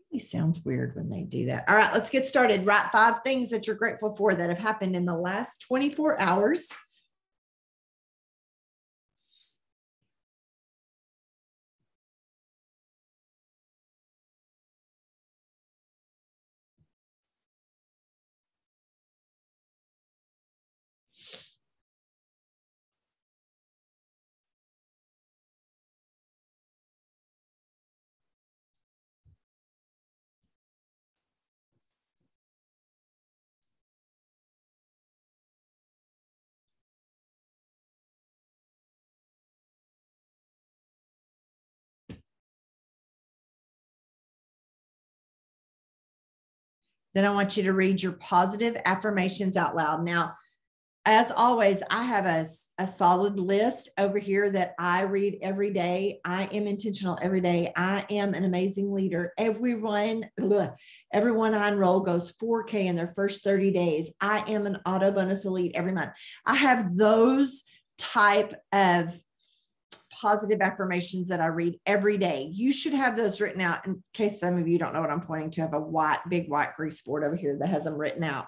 It sounds weird when they do that. All right, let's get started. Write 5 things that you're grateful for that have happened in the last 24 hours. Then I want you to read your positive affirmations out loud. Now, as always, I have a solid list over here that I read every day. I am intentional every day. I am an amazing leader. Everyone I enroll goes 4K in their first 30 days. I am an auto bonus elite every month. I have those type of positive affirmations that I read every day. You should have those written out. In case some of you don't know what I'm pointing to, I have a big white grease board over here that has them written out.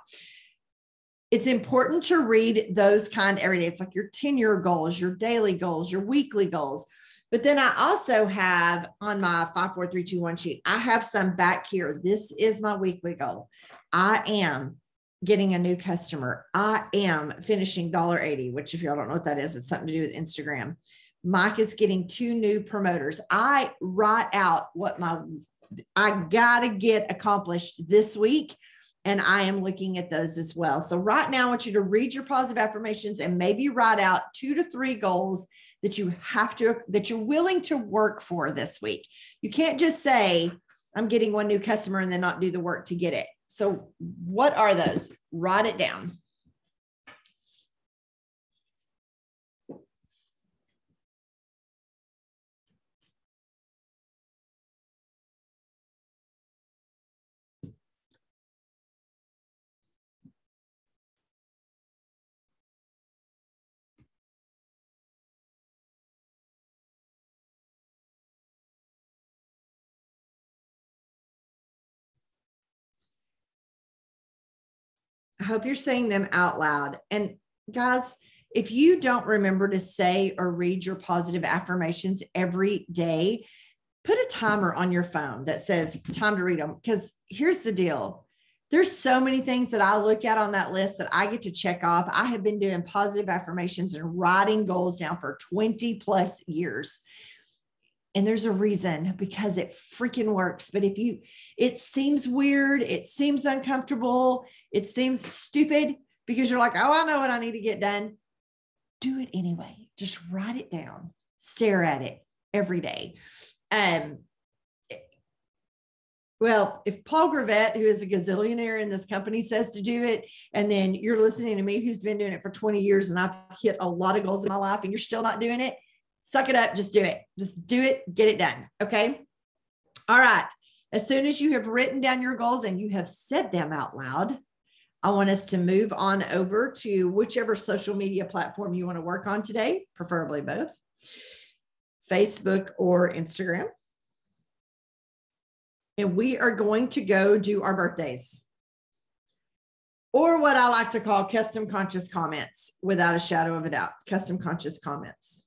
It's important to read those kind every day. It's like your 10-year goals, your daily goals, your weekly goals. But then I also have on my 5, 4, 3, 2, 1 sheet, I have some back here. This is my weekly goal. I am getting a new customer. I am finishing $1.80, which if y'all don't know what that is, it's something to do with Instagram. Mike is getting 2 new promoters. I write out what I got to get accomplished this week. And I am looking at those as well. So right now, I want you to read your positive affirmations and maybe write out 2 to 3 goals that you're willing to work for this week. You can't just say, I'm getting 1 new customer and then not do the work to get it. So what are those? Write it down. I hope you're saying them out loud. And guys, if you don't remember to say or read your positive affirmations every day, put a timer on your phone that says time to read them. Because here's the deal. There's so many things that I look at on that list that I get to check off. I have been doing positive affirmations and writing goals down for 20 plus years. And there's a reason, because it freaking works. But it seems weird, it seems uncomfortable, it seems stupid because you're like, oh, I know what I need to get done. Do it anyway. Just write it down, stare at it every day. Well, if Paul Gravett, who is a gazillionaire in this company, says to do it, and then you're listening to me, who's been doing it for 20 years, and I've hit a lot of goals in my life, and you're still not doing it, suck it up. Just do it. Just do it. Get it done. Okay. All right. As soon as you have written down your goals and you have said them out loud, I want us to move on over to whichever social media platform you want to work on today, preferably both, Facebook or Instagram. And we are going to go do our birthdays, or what I like to call custom conscious comments, without a shadow of a doubt, custom conscious comments.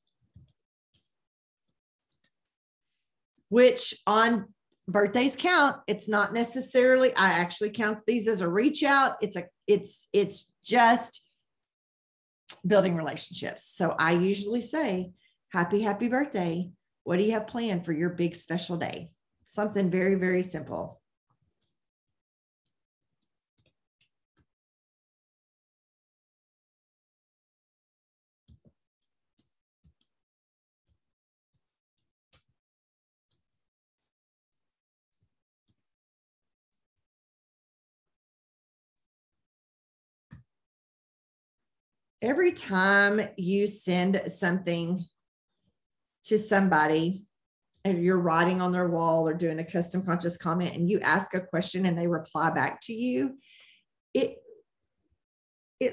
Which on birthdays count. It's not necessarily, I actually count these as a reach out. It's just building relationships. So I usually say, happy birthday. What do you have planned for your big special day? Something very, very simple. Every time you send something to somebody and you're writing on their wall or doing a custom conscious comment and you ask a question and they reply back to you, it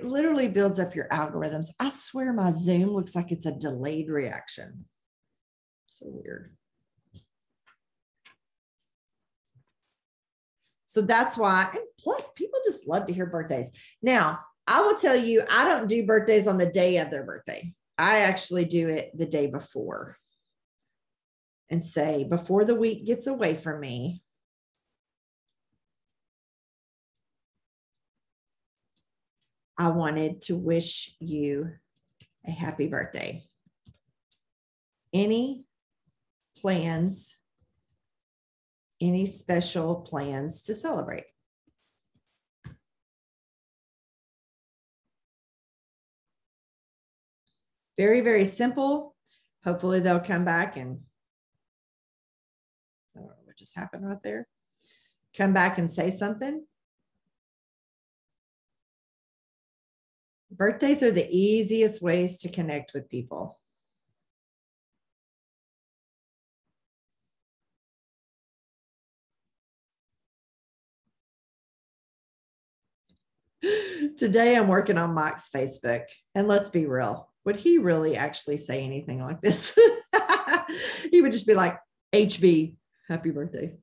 literally builds up your algorithms. I swear my Zoom looks like it's a delayed reaction. So weird. So that's why, and plus people just love to hear birthdays. Now, I will tell you, I don't do birthdays on the day of their birthday. I actually do it the day before and say, before the week gets away from me, I wanted to wish you a happy birthday. Any plans, any special plans to celebrate? Very, very simple. Hopefully they'll come back and, I don't know what just happened right there. Come back and say something. Birthdays are the easiest ways to connect with people. Today I'm working on Mike's Facebook, and let's be real. Would he really actually say anything like this? He would just be like, HB, happy birthday.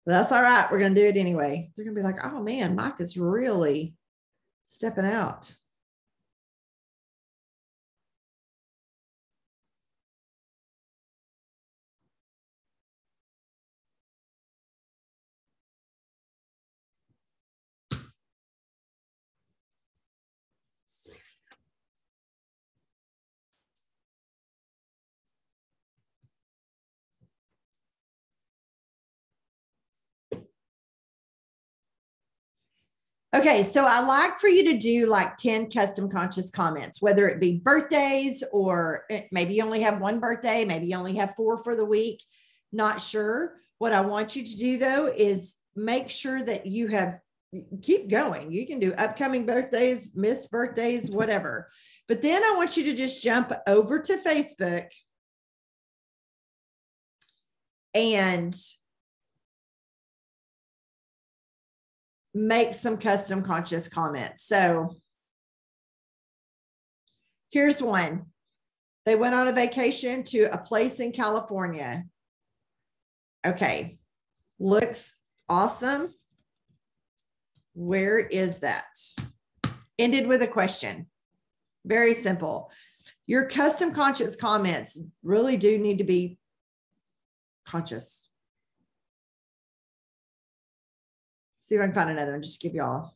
But that's all right. We're going to do it anyway. They're going to be like, oh man, Mike is really stepping out. Okay, so I like for you to do like 10 custom conscious comments, whether it be birthdays or maybe you only have one birthday, maybe you only have 4 for the week. Not sure. What I want you to do though is make sure that you have, keep going. You can do upcoming birthdays, missed birthdays, whatever. But then I want you to just jump over to Facebook and make some custom conscious comments. So here's one. They went on a vacation to a place in California. Okay, looks awesome. Where is that? Ended with a question. Very simple. Your custom conscious comments really do need to be conscious. See if I can find another one, just to give y'all.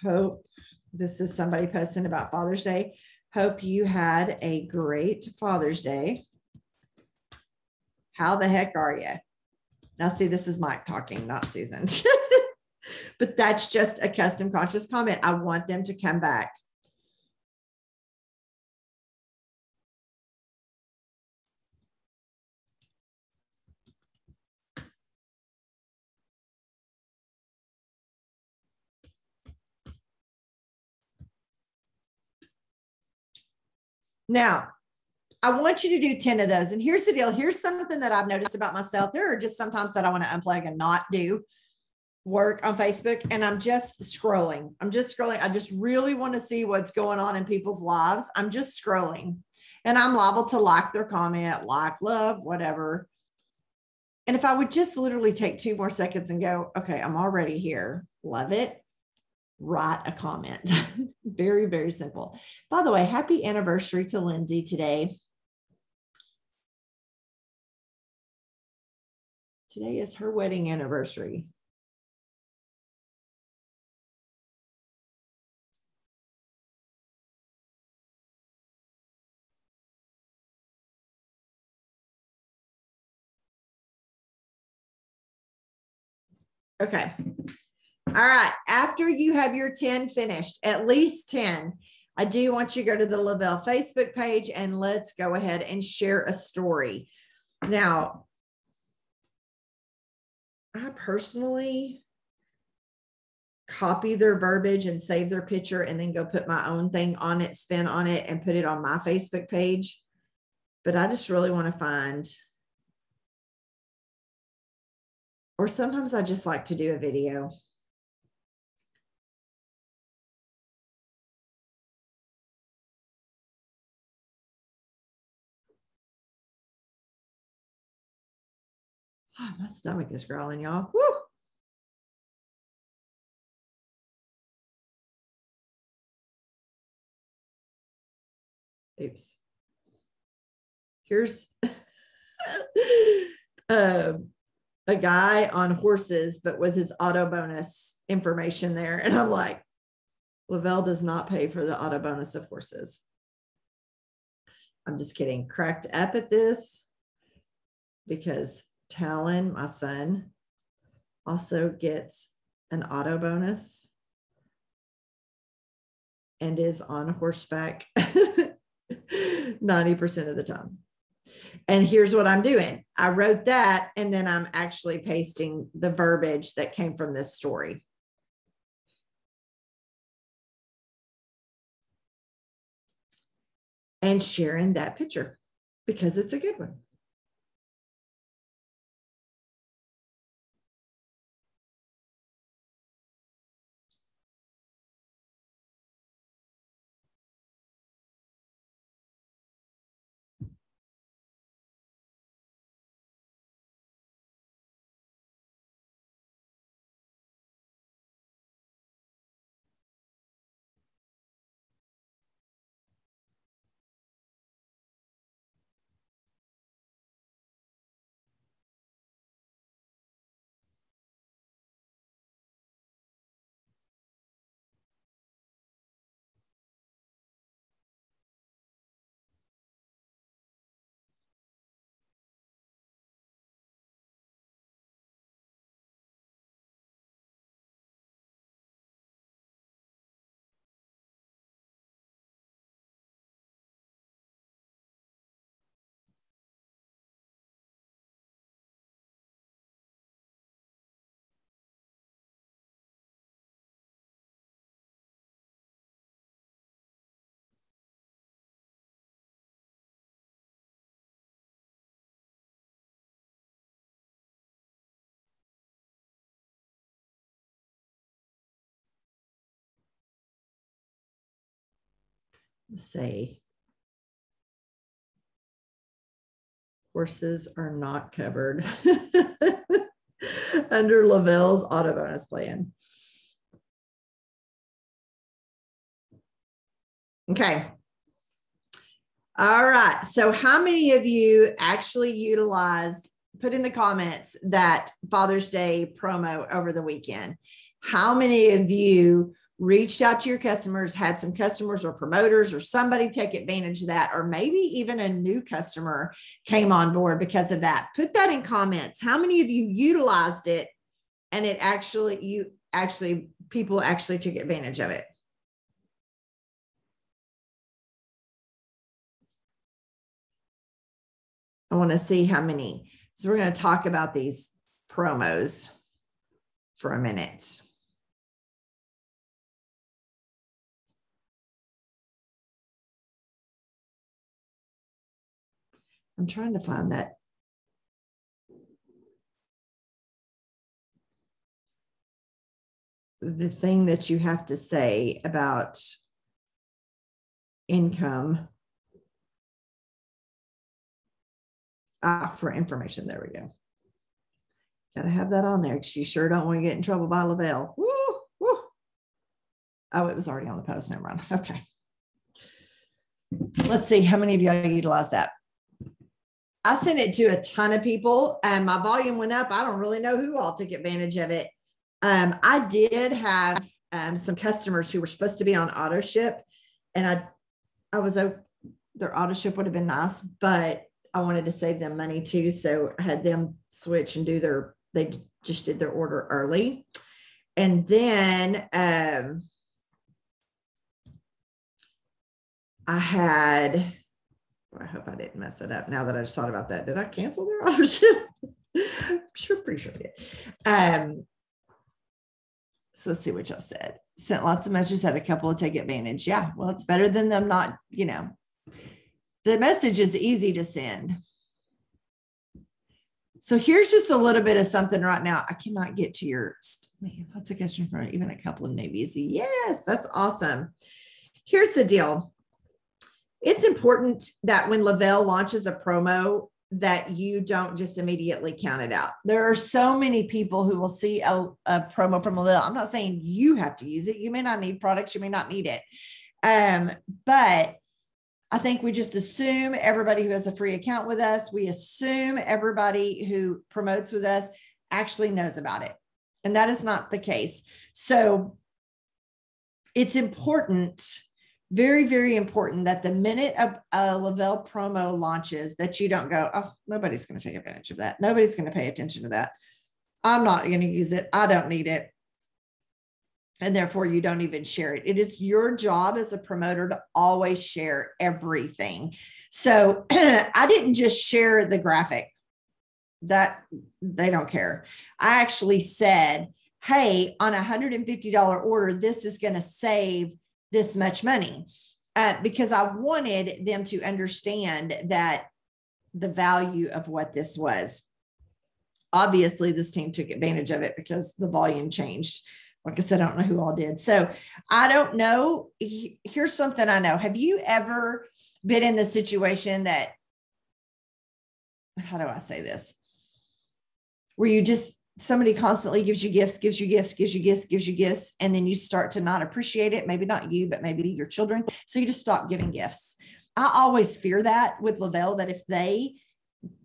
Hope, this is somebody posting about Father's Day. Hope you had a great Father's Day. How the heck are you? Now, see, this is Mike talking, not Susan. But that's just a custom conscious comment. I want them to come back. Now, I want you to do 10 of those. And here's the deal. Here's something that I've noticed about myself. There are just sometimes that I want to unplug and not do work on Facebook. And I'm just scrolling. I just really want to see what's going on in people's lives. I'm just scrolling. And I'm liable to like their comment, like, love, whatever. And if I would just literally take 2 more seconds and go, okay, I'm already here. Love it. Write a comment. Very, very simple. By the way, happy anniversary to Lindsay today. Today is her wedding anniversary. Okay. All right. After you have your 10 finished, at least 10, I do want you to go to the Lavelle Facebook page and let's go ahead and share a story. Now, I personally copy their verbiage and save their picture and then go put my own thing on it, spin on it, and put it on my Facebook page. But I just really want to find, or sometimes I just like to do a video. Oh, my stomach is growling, y'all. Woo! Oops. Here's a guy on horses, but with his auto bonus information there. And I'm like, Lavelle does not pay for the auto bonus of horses. I'm just kidding. Cracked up at this because Talon, my son, also gets an auto bonus and is on horseback 90% of the time. And here's what I'm doing. I wrote that, and then I'm actually pasting the verbiage that came from this story. And sharing that picture because it's a good one. Let's say horses are not covered under Lavelle's auto bonus plan. Okay. All right. So how many of you actually utilized, put in the comments, that Father's Day promo over the weekend? How many of you reached out to your customers, had some customers or promoters or somebody take advantage of that, or maybe even a new customer came on board because of that? Put that in comments. How many of you utilized it and it actually, people actually took advantage of it? I want to see how many. So we're going to talk about these promos for a minute. I'm trying to find that. The thing that you have to say about income. For information. There we go. Got to have that on there because you sure don't want to get in trouble by Lavelle. Woo, woo. Oh, it was already on the post. Never mind. Okay. Let's see how many of y'all utilized that. I sent it to a ton of people and my volume went up. I don't really know who all took advantage of it. I did have some customers who were supposed to be on auto ship, and I was their auto ship would have been nice, but I wanted to save them money too. So I had them switch and they just did their order early. And then I hope I didn't mess it up now that I just thought about that. Did I cancel their auto ship? Pretty sure I did. So let's see what y'all said. Sent lots of messages, had a couple to take advantage. Yeah, well, it's better than them not, the message is easy to send. So here's just a little bit of something right now. I cannot get to your, man, that's a question for even a couple of newbies. Yes, that's awesome. Here's the deal. It's important that when Lavelle launches a promo that you don't just immediately count it out. There are so many people who will see a promo from Lavelle. I'm not saying you have to use it. You may not need products. You may not need it. But I think we just assume everybody who has a free account with us, we assume everybody who promotes with us actually knows about it. And that is not the case. So it's important, very, very important that the minute a Lavelle promo launches, that you don't go, oh, nobody's going to take advantage of that. Nobody's going to pay attention to that. I'm not going to use it. I don't need it. And therefore you don't even share it. It is your job as a promoter to always share everything. So I didn't just share the graphic. That they don't care. I actually said, hey, on a $150 order, this is going to save this much money, because I wanted them to understand that the value of what this was. Obviously, this team took advantage of it because the volume changed. Like I said, I don't know who all did. So I don't know. Here's something I know. Have you ever been in the situation that, how do I say this? Where you just, somebody constantly gives you gifts, and then you start to not appreciate it. Maybe not you, but maybe your children. So you just stop giving gifts. I always fear that with Lavelle, that if they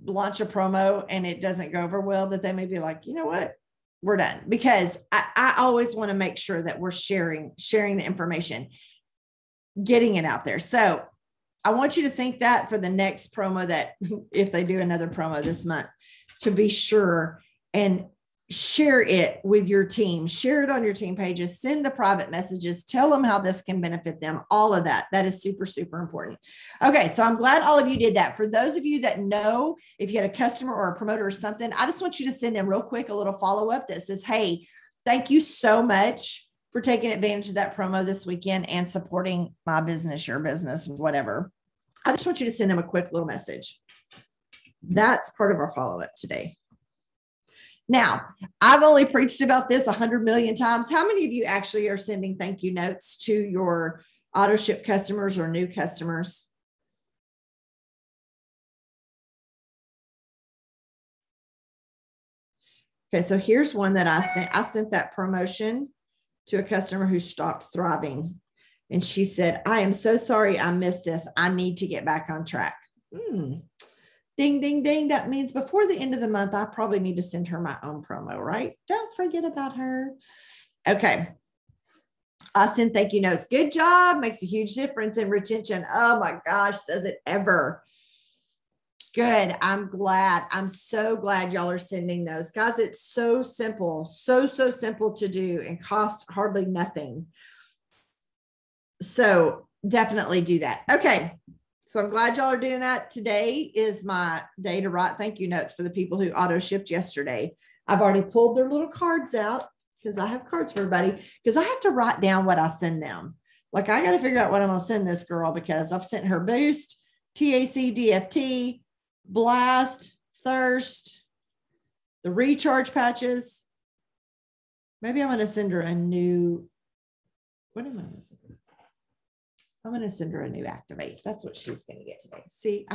launch a promo and it doesn't go over well, that they may be like, you know what, we're done. Because I always want to make sure that we're sharing the information, getting it out there. So I want you to think that for the next promo, that if they do another promo this month, to be sure and share it with your team, share it on your team pages, send the private messages, tell them how this can benefit them, all of that. That is super, super important. Okay. So I'm glad all of you did that. For those of you that know, if you had a customer or a promoter or something, I just want you to send them real quick a little follow-up that says, hey, thank you so much for taking advantage of that promo this weekend and supporting my business, your business, whatever. I just want you to send them a quick little message. That's part of our follow-up today. Now, I've only preached about this 100 million times. How many of you actually are sending thank you notes to your auto ship customers or new customers? Okay, so here's one that I sent. I sent that promotion to a customer who stopped thriving. And she said, I am so sorry I missed this. I need to get back on track. Ding, ding, ding. That means before the end of the month, I probably need to send her my own promo, right? Don't forget about her. Okay. I send thank you notes. Good job. Makes a huge difference in retention. Oh my gosh, does it ever? Good. I'm glad. I'm so glad y'all are sending those. Guys, it's so simple. So simple to do and cost hardly nothing. So definitely do that. Okay. So I'm glad y'all are doing that. Today is my day to write thank you notes for the people who auto shipped yesterday. I've already pulled their little cards out because I have cards for everybody, because I have to write down what I send them. Like, I got to figure out what I'm going to send this girl, because I've sent her Boost, TAC, DFT, Blast, Thirst, the recharge patches. Maybe I'm going to send her a new, what am I going to send her? I'm going to send her a new Activate. That's what she's going to get today. See,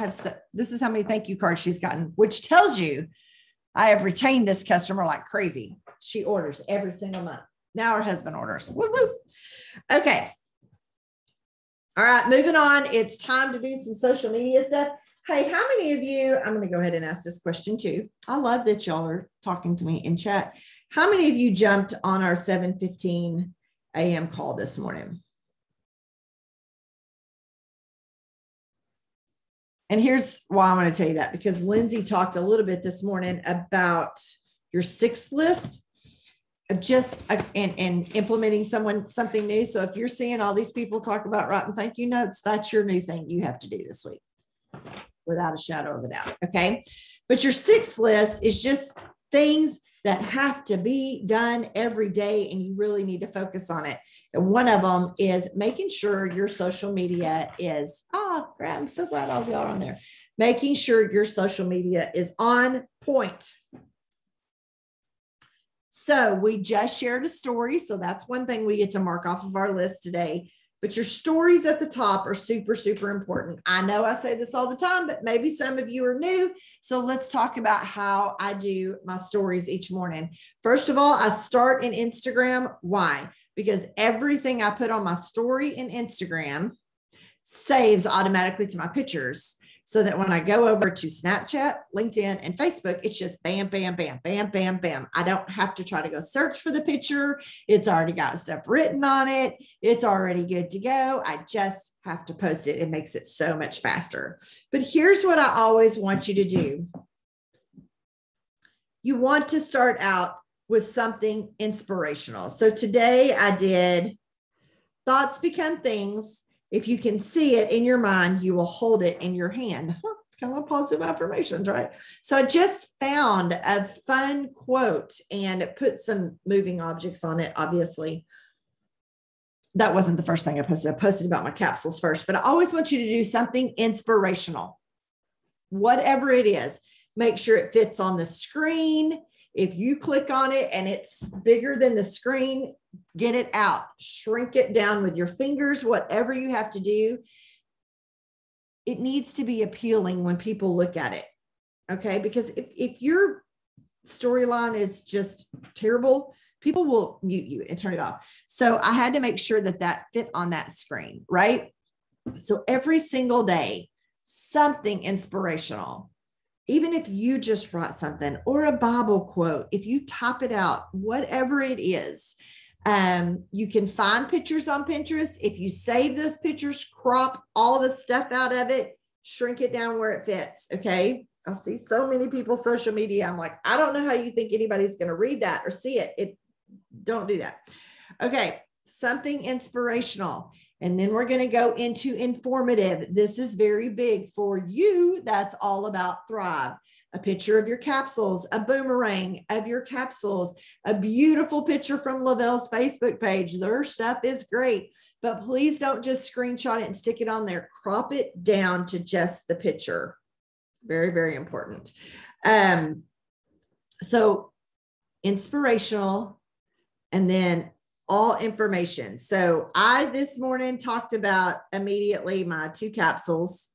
this is how many thank you cards she's gotten, which tells you I have retained this customer like crazy. She orders every single month. Now her husband orders. Woo woo. Okay. All right, moving on. It's time to do some social media stuff. Hey, how many of you, I'm going to go ahead and ask this question too. I love that y'all are talking to me in chat. How many of you jumped on our 7:15 a.m. call this morning? And here's why I want to tell you that, because Lindsay talked a little bit this morning about your 6th list of just and implementing something new. So if you're seeing all these people talk about writing thank you notes, that's your new thing you have to do this week, without a shadow of a doubt. Okay. But your 6th list is just things that have to be done every day, and you really need to focus on it. And one of them is making sure your social media is, I'm so glad all of y'all are on there. Making sure your social media is on point. So we just shared a story. So that's one thing we get to mark off of our list today. but your stories at the top are super, super important. I know I say this all the time, but maybe some of you are new. So let's talk about how I do my stories each morning. First of all, I start in Instagram. Why? Because everything I put on my story in Instagram saves automatically to my pictures, so that when I go over to Snapchat, LinkedIn, and Facebook, it's just bam, bam, bam, bam, bam, bam. I don't have to try to go search for the picture. It's already got stuff written on it. It's already good to go. I just have to post it. It makes it so much faster. But here's what I always want you to do. You want to start out with something inspirational. So today I did thoughts become things. If you can see it in your mind, you will hold it in your hand. It's kind of like positive affirmations, right? So I just found a fun quote and put some moving objects on it, obviously. That wasn't the first thing I posted. I posted about my capsules first, but I always want you to do something inspirational. Whatever it is, make sure it fits on the screen. If you click on it and it's bigger than the screen, get it out, shrink it down with your fingers, whatever you have to do. It needs to be appealing when people look at it. Okay. Because if your storyline is just terrible, people will mute you and turn it off. So I had to make sure that that fit on that screen, right? So every single day, something inspirational. Even if you just write something or a Bible quote, if you type it out, whatever it is, you can find pictures on Pinterest. If you save those pictures, crop all the stuff out of it, shrink it down where it fits. Okay. I see so many people social media. I'm like, I don't know how you think anybody's going to read that or see it. Don't do that. Okay. Something inspirational. And then we're going to go into informative. This is very big for you. That's all about Thrive. A picture of your capsules, a boomerang of your capsules, a beautiful picture from Lavelle's Facebook page. Their stuff is great, but please don't just screenshot it and stick it on there. Crop it down to just the picture. Very, very important. So inspirational, and then all information. So I this morning talked about immediately my 2 capsules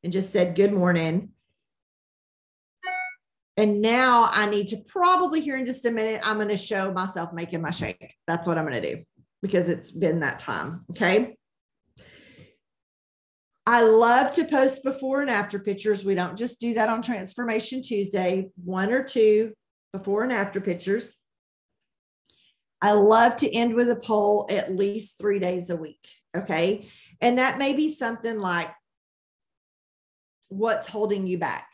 and just said, good morning. And now I need to probably here in just a minute, I'm going to show myself making my shake. That's what I'm going to do because it's been that time. Okay. I love to post before and after pictures. We don't just do that on Transformation Tuesday, 1 or 2 before and after pictures. I love to end with a poll at least 3 days a week. Okay. And that may be something like, what's holding you back?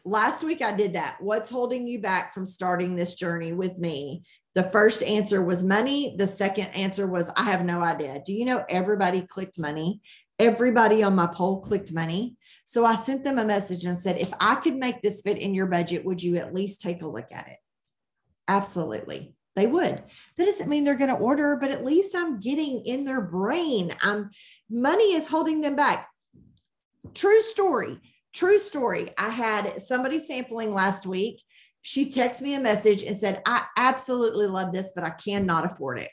Last week I did that. What's holding you back from starting this journey with me? The first answer was money. The second answer was, I have no idea. Do you know everybody clicked money? Everybody on my poll clicked money. So I sent them a message and said, if I could make this fit in your budget, would you at least take a look at it? Absolutely. They would. That doesn't mean they're going to order, but at least I'm getting in their brain. Money is holding them back. True story. True story. I had somebody sampling last week. She texted me a message and said, I absolutely love this, but I cannot afford it.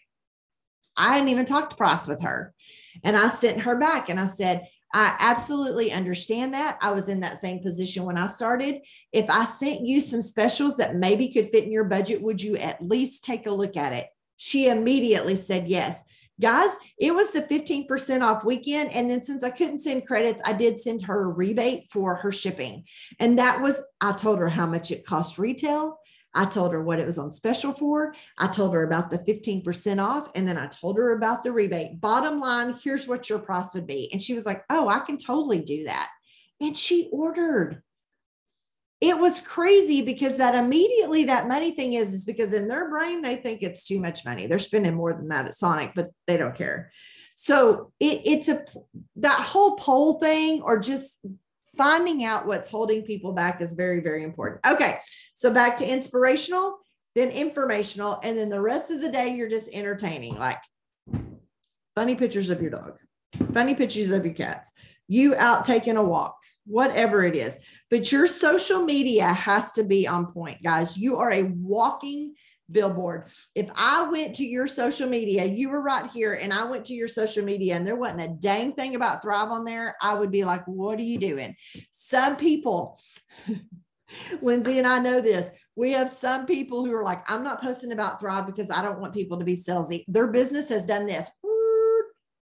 I hadn't even talked price with her. And I sent her back and I said, I absolutely understand that. I was in that same position when I started. If I sent you some specials that maybe could fit in your budget, would you at least take a look at it? She immediately said yes. Guys, it was the 15% off weekend. And then since I couldn't send credits, I did send her a rebate for her shipping. And that was, I told her how much it cost retail. I told her what it was on special for. I told her about the 15% off. And then I told her about the rebate. Bottom line, here's what your price would be. And she was like, oh, I can totally do that. And she ordered. It was crazy because that immediately that money thing is because in their brain, they think it's too much money. They're spending more than that at Sonic, but they don't care. So that whole poll thing or just finding out what's holding people back is very, very important. Okay. So back to inspirational, then informational. And then the rest of the day, you're just entertaining, like funny pictures of your dog, funny pictures of your cats, you out taking a walk, whatever it is. But your social media has to be on point, guys. You are a walking billboard. If I went to your social media, you were right here, and I went to your social media and there wasn't a dang thing about Thrive on there, I would be like, what are you doing? Some people, Lindsay and I know this. We have some people who are like, I'm not posting about Thrive because I don't want people to be salesy. Their business has done this.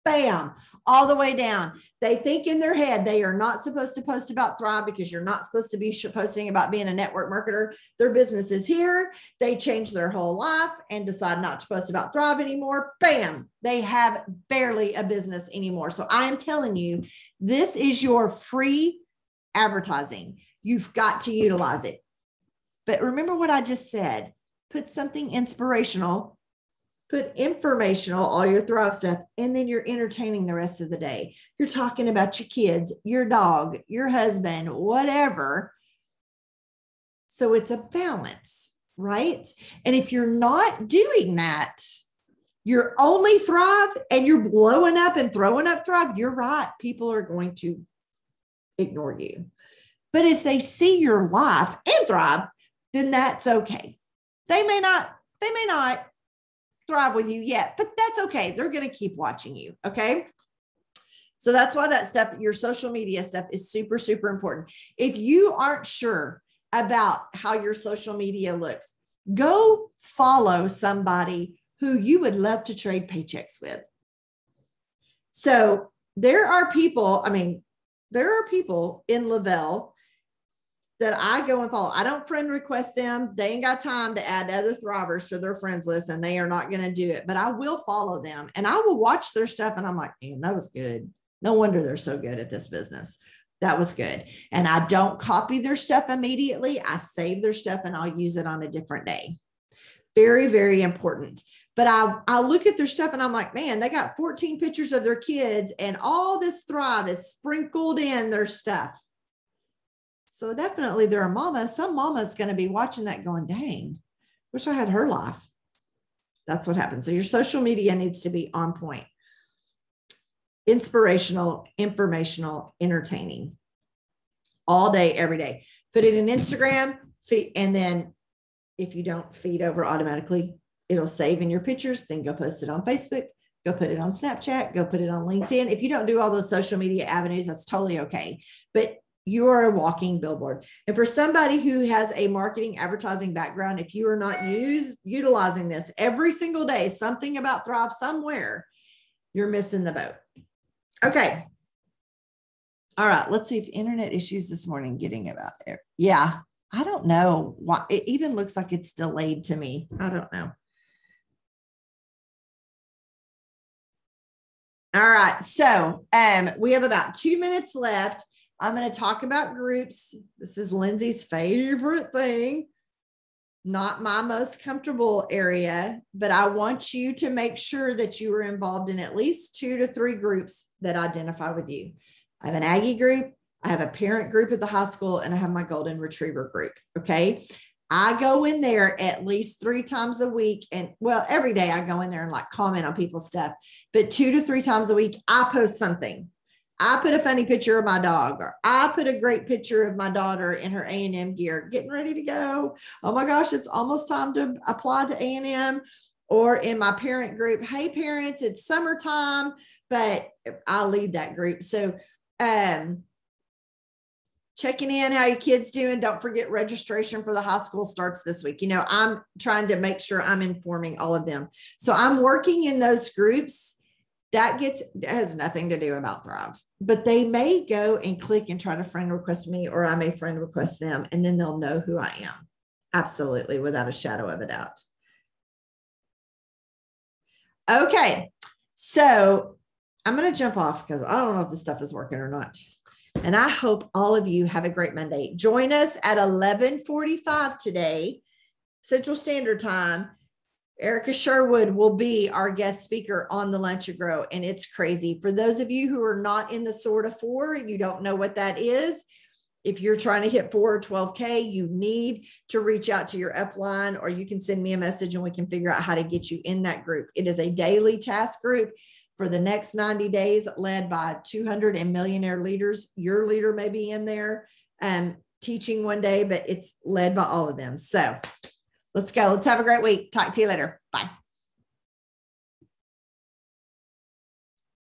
Bam, all the way down. They think in their head they are not supposed to post about Thrive because you're not supposed to be posting about being a network marketer. Their business is here. They change their whole life and decide not to post about Thrive anymore. Bam, they have barely a business anymore. So I am telling you, this is your free advertising. You've got to utilize it. But remember what I just said. Put something inspirational, put informational, all your Thrive stuff, and then you're entertaining the rest of the day. You're talking about your kids, your dog, your husband, whatever. So it's a balance, right? And if you're not doing that, you're only Thrive and you're blowing up and throwing up Thrive, you're right. People are going to ignore you. But if they see your life and Thrive, then that's okay. They may not Thrive with you yet, but that's okay. They're going to keep watching you. Okay. So that's why that stuff, your social media stuff, is super, super important. If you aren't sure about how your social media looks, go follow somebody who you would love to trade paychecks with. So there are people in Lavelle that I go and follow. I don't friend request them. They ain't got time to add other Thrivers to their friends list, and they are not going to do it, but I will follow them and I will watch their stuff. And I'm like, man, that was good. No wonder they're so good at this business. That was good. And I don't copy their stuff immediately. I save their stuff and I'll use it on a different day. Very, very important. But I look at their stuff and I'm like, man, they got 14 pictures of their kids and all this Thrive is sprinkled in their stuff. So definitely there are mamas. Some mama's going to be watching that going, dang, wish I had her life. That's what happens. So your social media needs to be on point. Inspirational, informational, entertaining. All day, every day. Put it in Instagram, feed, and then if you don't feed over automatically, it'll save in your pictures. Then go post it on Facebook. Go put it on Snapchat. Go put it on LinkedIn. If you don't do all those social media avenues, that's totally okay. But you are a walking billboard. And for somebody who has a marketing advertising background, if you are not utilizing this every single day, something about Thrive somewhere, you're missing the boat. Okay. All right. Let's see if internet issues this morning getting about there. Yeah. I don't know why. It even looks like it's delayed to me. I don't know. All right. So we have about 2 minutes left. I'm going to talk about groups. This is Lindsay's favorite thing. Not my most comfortable area, but I want you to make sure that you are involved in at least 2 to 3 groups that identify with you. I have an Aggie group, I have a parent group at the high school, and I have my golden retriever group. Okay. I go in there at least 3 times a week. And well, every day I go in there and like comment on people's stuff, but 2 to 3 times a week, I post something. I put a funny picture of my dog, or I put a great picture of my daughter in her A&M gear, getting ready to go. Oh my gosh, it's almost time to apply to A&M. Or in my parent group, hey parents, it's summertime, but I'll lead that group. So checking in, how your kids doing. Don't forget registration for the high school starts this week. You know, I'm trying to make sure I'm informing all of them. So I'm working in those groups. That has nothing to do about Thrive, but they may go and click and try to friend request me, or I may friend request them, and then they'll know who I am. Absolutely. Without a shadow of a doubt. Okay. So I'm going to jump off because I don't know if this stuff is working or not. And I hope all of you have a great Monday. Join us at 11:45 today, Central Standard Time. Erica Sherwood will be our guest speaker on the Lunch and Grow, and it's crazy. For those of you who are not in the sort of 4, you don't know what that is. If you're trying to hit 4 or 12K, you need to reach out to your upline, or you can send me a message and we can figure out how to get you in that group. It is a daily task group for the next 90 days, led by 200 and millionaire leaders. Your leader may be in there teaching one day, but it's led by all of them. So Let's go. Let's have a great week. Talk to you later. Bye.